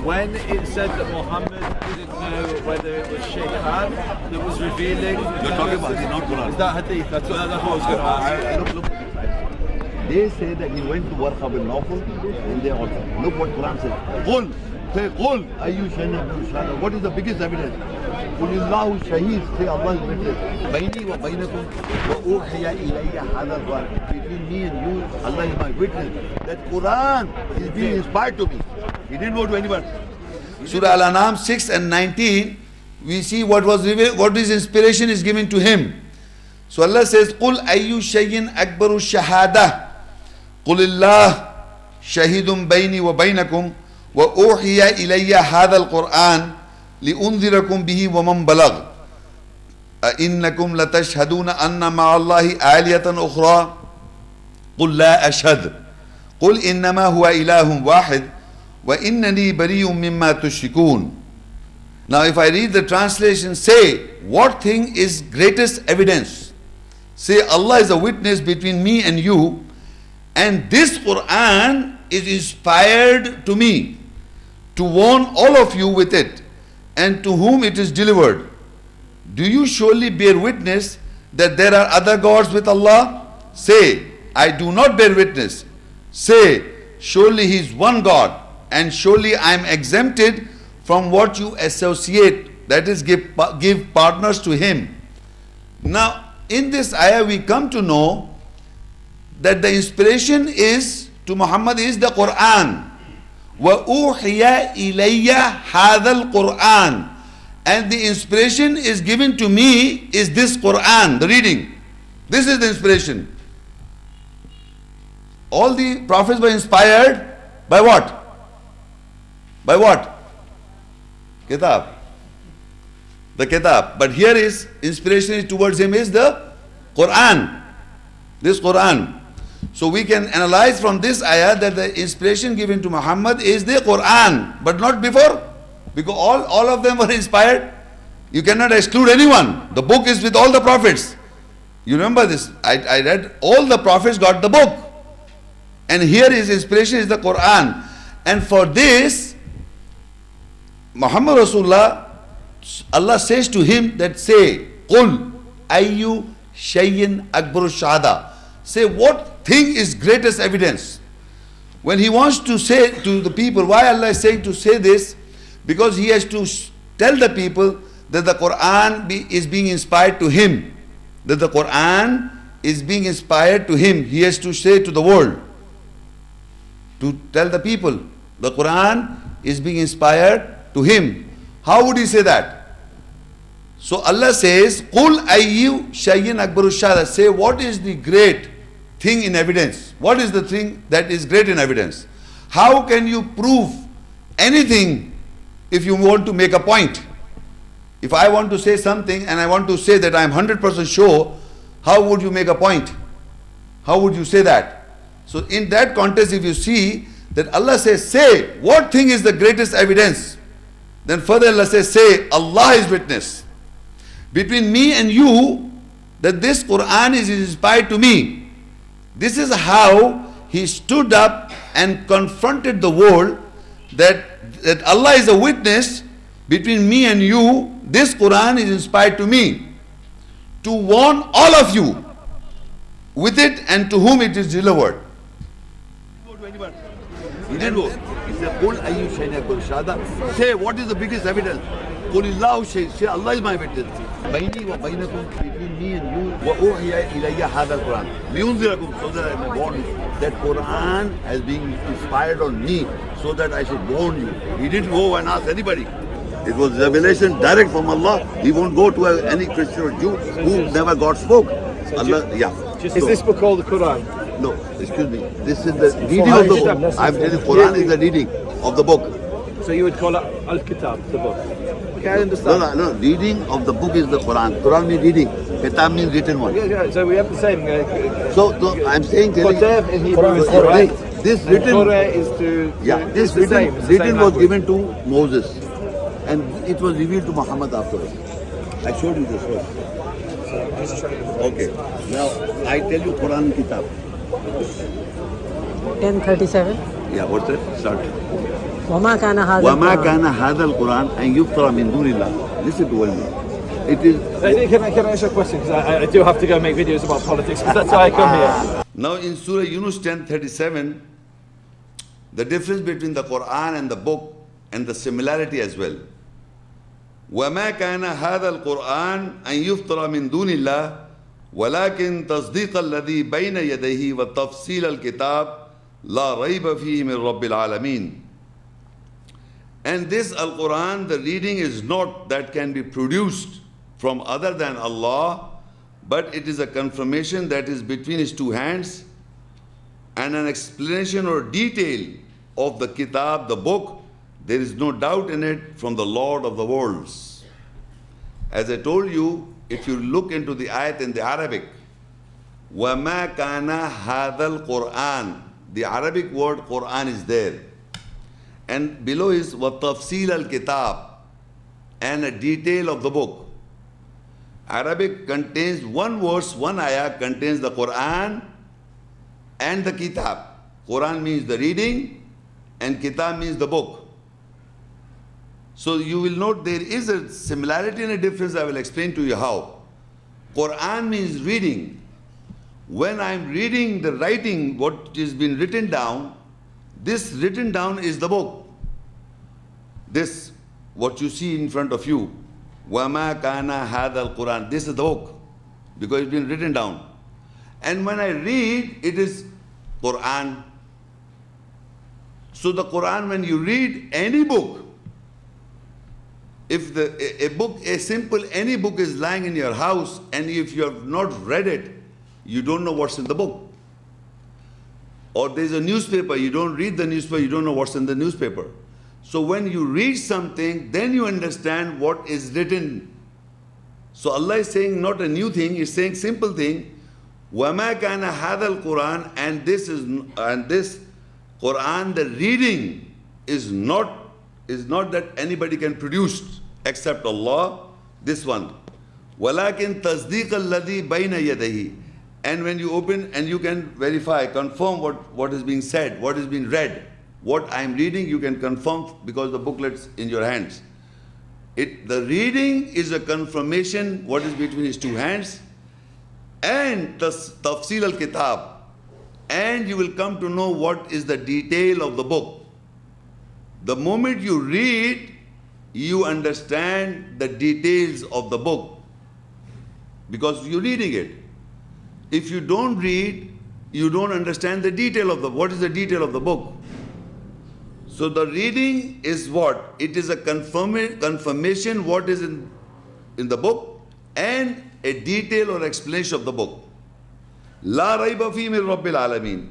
when it said that Muhammad didn't know whether it was Shaikh that was revealing. You're talking about the not Quran. Is that hadith? That's what I was going to ask. Look. They say that he went to Warqa bin Nawfal in their altar. Look what Quran says. Qul, say Qul, Ayyu Shaykh. What is the biggest evidence? Qulillahu Shaheed, say Allah is witness. Baini wa bainakum wa uhiya ilayya hadha al-Quran. Between me and you, Allah is my witness. That Quran is being inspired to me. He didn't go to anyone. Surah Al-An'am 6 and 19, we see what was revealed, what his inspiration is given to him. So Allah says, Qul ayyu shayyin akbaru shahada. Qulillah shahidun bayni wa baynakum wa uhiya ilayya hadha al-Quran li'undhirakum bihi wa man balagh. Innakum latashhaduna anna ma'allahi aliyatan ukhra. Qul la ashhad. Qul innama huwa ilahun wahid. وَإِنَّنِي بَرِيٌّ مِمَّا تُشْرِكُونَ. Now if I read the translation, say, what thing is greatest evidence? Say, Allah is a witness between me and you, and this Quran is inspired to me to warn all of you with it, and to whom it is delivered. Do you surely bear witness that there are other gods with Allah? Say, I do not bear witness. Say, surely He is one God. And surely I am exempted from what you associate, that is give partners to Him. Now in this ayah we come to know that the inspiration is to Muhammad is the Quran. وَأُوحِيَ إِلَيَّ هَذَا الْقُرْآنِ. And the inspiration is given to me is this Quran, the reading. This is the inspiration. All the prophets were inspired by what? By what? Kitab. The Kitab. But here is inspiration towards him is the Quran. This Quran. So we can analyze from this ayah that the inspiration given to Muhammad is the Quran, but not before. Because all of them were inspired. You cannot exclude anyone. The book is with all the prophets. You remember this? I read all the prophets got the book. And here his inspiration is the Quran. And for this, Muhammad Rasulullah, Allah says to him that say, Qul ayyu shayyin akbaru shahada. Say, what thing is greatest evidence? When he wants to say to the people, why Allah is saying to say this? Because he has to tell the people that the Quran is being inspired to him. That the Quran is being inspired to him. He has to say to the world, to tell the people, the Quran is being inspired to him. How would he say that? So Allah says, Qul ayyu shayyin akbaru shahada. Say, what is the great thing in evidence? What is the thing that is great in evidence? How can you prove anything if you want to make a point? If I want to say something and I want to say that I am 100% sure, how would you make a point? How would you say that? So in that context, if you see that Allah says, say, what thing is the greatest evidence? Then further Allah says, say, Allah is witness between me and you that this Quran is inspired to me. This is how he stood up and confronted the world that Allah is a witness between me and you. This Quran is inspired to me to warn all of you with it and to whom it is delivered. He didn't go. He said, Qul ayyu shayyin akbaru shahada. Say, what is the biggest evidence? Qulillahu shaheed. Say, Allah is my witness. Baini wa bainakum, between me and you, wa uhiya ilayya hadha al-Quran. Li'undhirakum, so that I may warn you. That Quran has been inspired on me, so that I should warn you. He didn't go and ask anybody. It was revelation direct from Allah. He won't go to any Christian or Jew who never God spoke. Allah, Is this book called the Quran? No, excuse me. This is the reading of the book. I'm telling you, Quran is the reading of the book. So you would call it Al-Kitab, the book? Okay, I understand. No. Reading of the book is the Quran. Quran means reading. Kitab means written one. Yeah, so we have the same. So I'm saying, Kitab in Hebrew is Torah. This written, Torah is to. This written was given to Moses, and it was revealed to Muhammad afterwards. I showed you this first. Okay. Now I tell you Quran Kitab. 10:37. Yeah, what's that? Start. وما كان هذا وما القرآن كان هذا القرآن أن يفترى من دون الله. Listen to me. It is. Can I ask you a question? Because I do have to go make videos about politics, because that's why I come here. Now in Surah Yunus 10:37, the difference between the Quran and the book and the similarity as well. وَمَا كَانَ هَذَا الْقُرْآنَ أَن يُفْتَرَى مِن دُونِ اللَّهِ وَلَكِنْ تَصْدِيقَ الَّذِي بَيْنَ يَدَيْهِ وَتَفْصِيلَ الْكِتَابِ لَا رَيْبَ فِيهِ مِن رَبِّ الْعَالَمِينَ. And this Al-Quran, the reading is not that can be produced from other than Allah, but it is a confirmation that is between his two hands and an explanation or detail of the Kitab, the book. There is no doubt in it from the Lord of the worlds. As I told you, if you look into the ayat in the Arabic, وَمَا كَانَ هَذَا الْقُرْآنِ, the Arabic word Quran is there. And below is وَتَفْصِيلَ الْكِتَابِ, and a detail of the book. Arabic contains one verse, one ayah contains the Quran and the Kitab. Quran means the reading and Kitab means the book. So you will note there is a similarity and a difference. I will explain to you how. Quran means reading. When I am reading the writing, what is been written down, this written down is the book. This, what you see in front of you, وَمَا كَانَ هَذَا الْقُرْآنِ, this is the book, because it's been written down. And when I read, it is Quran. So the Quran, when you read any book, if a simple any book is lying in your house, and if you have not read it, you don't know what's in the book. Or there's a newspaper, you don't read the newspaper, you don't know what's in the newspaper. So when you read something, then you understand what is written. So Allah is saying not a new thing, He's saying simple thing. وَمَا كَانَ هَذَا الْقُرْآنِ, and this Quran, the reading is not that anybody can produce except Allah. This one. وَلَكِنْ تَصْدِيقَ الَّذِي بَيْنَ يَدَيْهِ. And when you open and you can verify, confirm what is being said, what is being read. What I am reading, you can confirm because the booklet's in your hands. The reading is a confirmation what is between his two hands, and the tafsil al-kitab, and you will come to know what is the detail of the book. The moment you read, you understand the details of the book because you're reading it. If you don't read, you don't understand the detail of what is the detail of the book. So the reading is what? It is a confirmation what is in the book and a detail or explanation of the book. La raiba fi min rabbil alamin.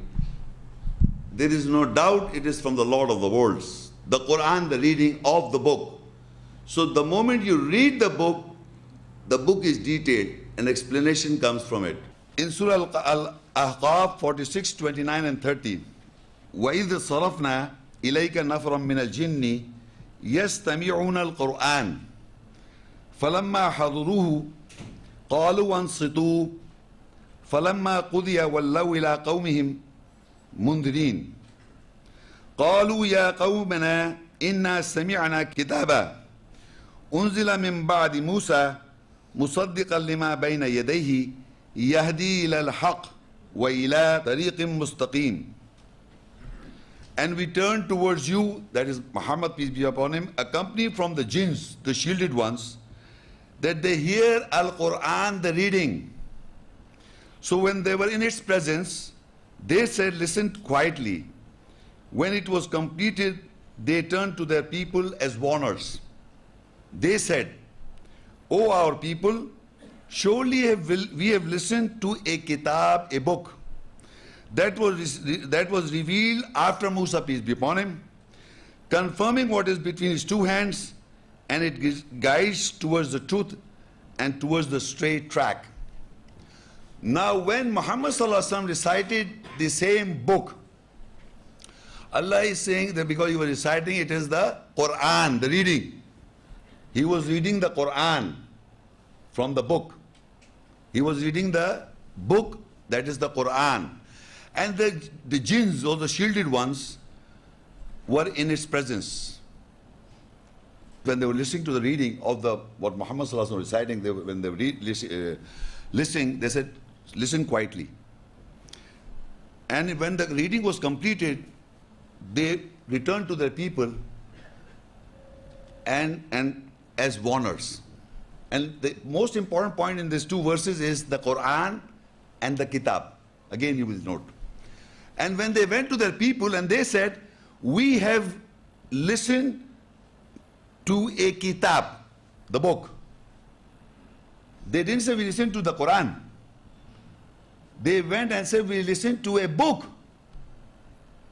There is no doubt it is from the Lord of the worlds. The Quran, the reading of the book. So the moment you read the book is detailed, an explanation comes from it. In Surah Al-Ahqaf 46, 29 and 30, وَإِذْ صَرَفْنَا إِلَيْكَ نَفْرًا مِنَ الْجِنِّ يَسْتَمِعُونَ الْقُرْآنَ فَلَمَّا حَضُرُوهُ قَالُوا أَنصِتُوا فَلَمَّا قُضِيَ وَلَّوْا إِلَىٰ قَوْمِهِمْ مُنذِرِينَ قَالُوا يَا قَوْمَنَا إِنَّا سَمِعْنَا كِتَابًا أُنزِلَ مِن بَعْدِ مُوسَى مُصَدِّقًا لِمَا بَيْنَ يَدَيْهِ يهدي إلى الحق وإلى طريق مستقيم. And we turn towards you, that is Muhammad, peace be upon him, accompanied from the jinns, the shielded ones, that they hear Al-Quran, the reading. So when they were in its presence, they said, listen quietly. When it was completed, they turned to their people as warners. They said, O our people, surely we have listened to a Kitab, a book, that was revealed after Musa, peace be upon him, confirming what is between his two hands, and it guides towards the truth and towards the straight track. Now when Muhammad recited the same book, Allah is saying that because he was reciting, it is the Quran, the reading. He was reading the Quran from the book. He was reading the book, that is the Quran. And the jinns or the shielded ones, were in its presence. When they were listening to the reading of what Muhammad Sallallahu Alaihi Wasallam was reciting, when they were listening, they said, listen quietly. And when the reading was completed, they returned to their people and as warners. And the most important point in these two verses is the Quran and the Kitab. Again, you will note. And when they went to their people and they said, we have listened to a Kitab, the book. They didn't say we listened to the Quran. They went and said we listened to a book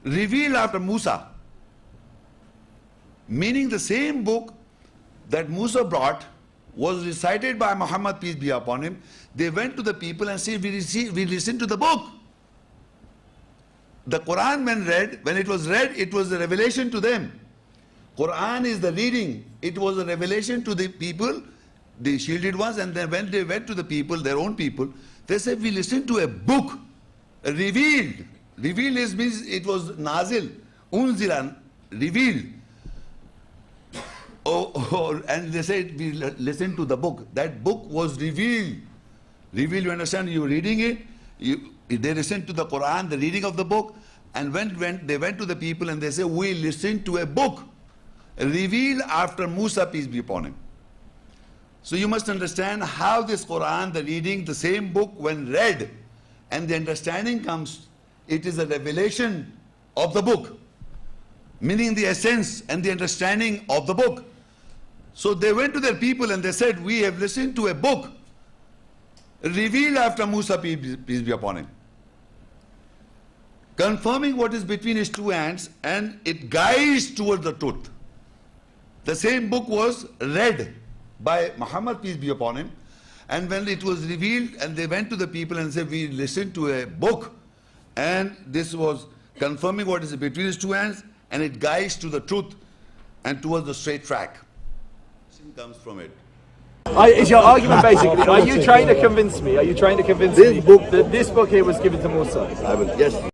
revealed after Musa. Meaning the same book that Musa brought was recited by Muhammad, peace be upon him. They went to the people and said, we listened to the book. The Quran when it was read, it was a revelation to them. Quran is the reading. It was a revelation to the people, the shielded ones, and then when they went to the people, their own people, they said, we listened to a book, revealed. Revealed means it was nazil, unzilan, revealed. And they said, we listened to the book. That book was revealed. Revealed, you understand? You were reading it. They listened to the Quran, the reading of the book. And when they went to the people and they said, we listened to a book revealed after Musa, peace be upon him. So you must understand how this Quran, the reading, the same book when read and the understanding comes, it is a revelation of the book. Meaning the essence and the understanding of the book. So they went to their people and they said, we have listened to a book revealed after Musa, peace be upon him, confirming what is between his two hands, and it guides towards the truth. The same book was read by Muhammad, peace be upon him, and when it was revealed and they went to the people and said, we listened to a book and this was confirming what is between his two hands, and it guides to the truth and towards the straight track. Sin comes from it. Is your argument basically, are you trying to convince me that this book here was given to Musa? I will, yes.